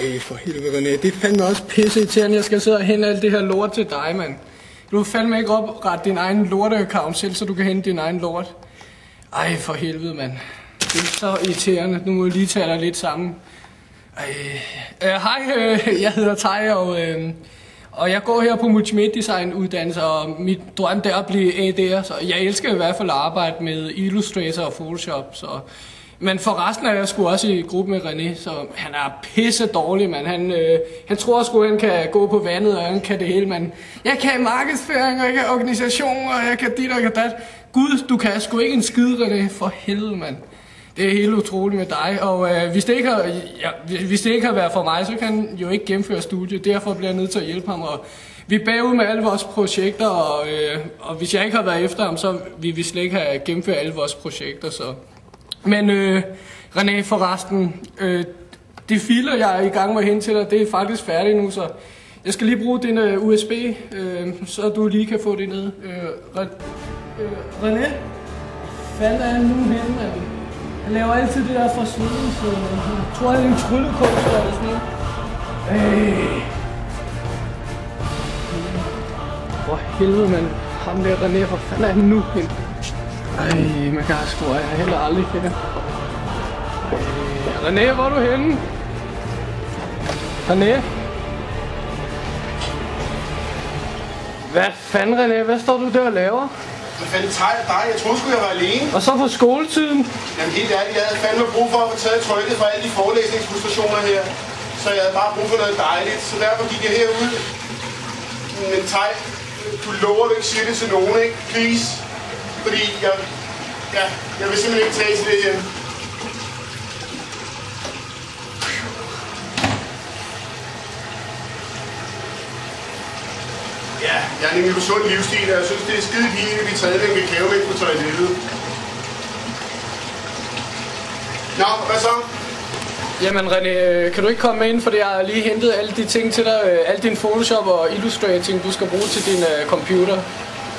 Ej, for helvede, René. Det er fandme også pisseirriterende, jeg skal sidde og hente alt det her lort til dig, mand. Du vil fandme ikke oprette din egen lorte-account selv, så du kan hente din egen lort. Ej, for helvede, mand. Det er så irriterende. Nu må jeg lige tage dig lidt sammen. Hej, jeg hedder Tej, og jeg går her på multimediedesign-uddannelse, og mit drøm er at blive AD'er, så jeg elsker i hvert fald at arbejde med Illustrator og Photoshop, så... Men for resten er jeg sgu også i gruppe med René, så han er pisse dårlig, mand. Han tror sgu, han kan gå på vandet, og han kan det hele, mand. Jeg kan markedsføring, og jeg kan organisation, og jeg kan dit og jeg kan dat. Gud, du kan sgu ikke en skid, René. For helvede, mand. Det er helt utroligt med dig, og hvis det ikke har været for mig, så kan han jo ikke gennemføre studiet. Derfor bliver jeg nødt til at hjælpe ham, og vi er bagud med alle vores projekter, og hvis jeg ikke har været efter ham, så vil vi slet ikke have gennemført alle vores projekter, så... Men René, forresten, det filer, jeg er i gang med at hente til dig, det er faktisk færdigt nu, så jeg skal lige bruge din USB, så du lige kan få det ned. René? Hvad er han nu henne, mand? Han laver altid det der forsvindelse, så jeg tror, det er en tryllekunstner eller sådan noget. For helvede, mand. Ham der René, hvor fanden er han nu henne? Ej, man kan sgu, jeg har heller aldrig kendt. René, hvor er du henne? René? Hvad fanden, René? Hvad står du der og laver? Hvad fanden tager dig? Jeg troede sgu, jeg var alene. Og så på skoletiden? Jamen helt ærligt, jeg havde fandme brug for at få taget trykket fra alle de forelæsningsfrustrationer her. Så jeg havde bare brug for noget dejligt, så derfor gik jeg herud. Men Tej, du lover, du ikke siger det til nogen, ikke? Please. Fordi jeg vil simpelthen ikke tage til det her. Ja, jeg er nemlig på sund livsstil, og jeg synes, det er skide pinligt, at vi tager den kakaomælk på toilettet. Nå, hvad så? Jamen René, kan du ikke komme med ind, fordi jeg har lige hentet alle de ting til dig, alle dine Photoshop og Illustrator-ting, du skal bruge til din computer.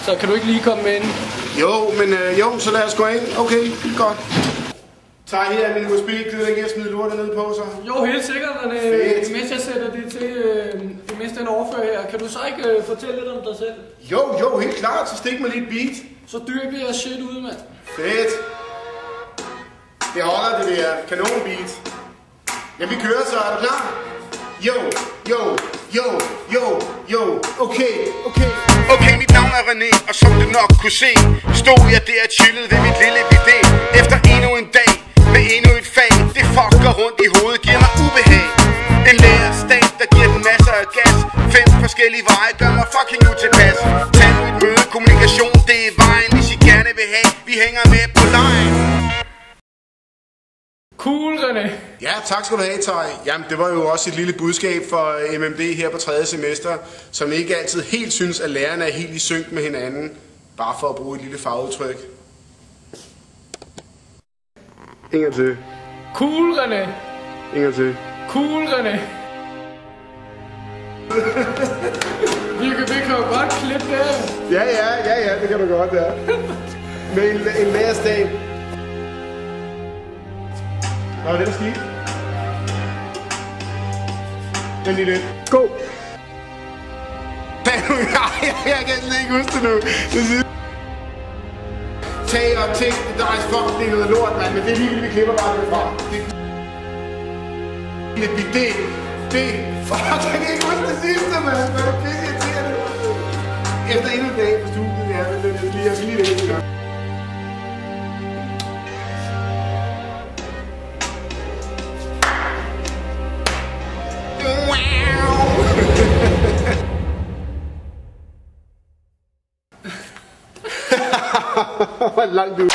Så kan du ikke lige komme med ind? Jo, så lad os gå ind. Okay, godt. Tag her min USB, gider ikke at smide lortet ned på, så? Jo, helt sikkert, René. Mens jeg sætter det til, mens den overfører her, kan du så ikke fortælle lidt om dig selv? Jo, helt klart. Så stik mig lidt beat. Så dyr bliver jeg shit ud, mand. Fedt. Det holder det der. Kanon beat. Ja, vi kører så. Er du klar? Jo. Okay, mit navn er René, og som du nok kunne se, stod jeg der og chillede ved mit lille bidé. Efter endnu en dag, med endnu et fag, det fucker rundt i hovedet, giver mig ubehag. En lærerstat, der giver den masser af gas. 5 forskellige veje, gør mig fucking utilpas. Tag nu et møde, kommunikation, det er vejen, hvis I gerne vil have, vi hænger med på lejen. Cool, René. Ja, tak skal du have, Tej. Jamen, det var jo også et lille budskab for MMD her på 3. semester, som ikke altid helt synes, at lærerne er helt i synk med hinanden. Bare for at bruge et lille fagudtryk. Ingen til. Cool, René. Ingen til. Cool, René. vi kan jo godt klippe det. Ja, det kan du godt, ja. Med en lærerstab. Hvad var det, der skete? Den lige lidt. Go! Jeg kan slet ikke huske det nu. Tag og tekst, fuck, det er noget lort, mand, men det er lige, vi klipper bare det fra. Fuck, jeg kan ikke huske det sidste, mand. Hvad er det pisse irriterende? Efter endnu en dag på studiet, ja, men jeg skal lige det gang. Hvor langt du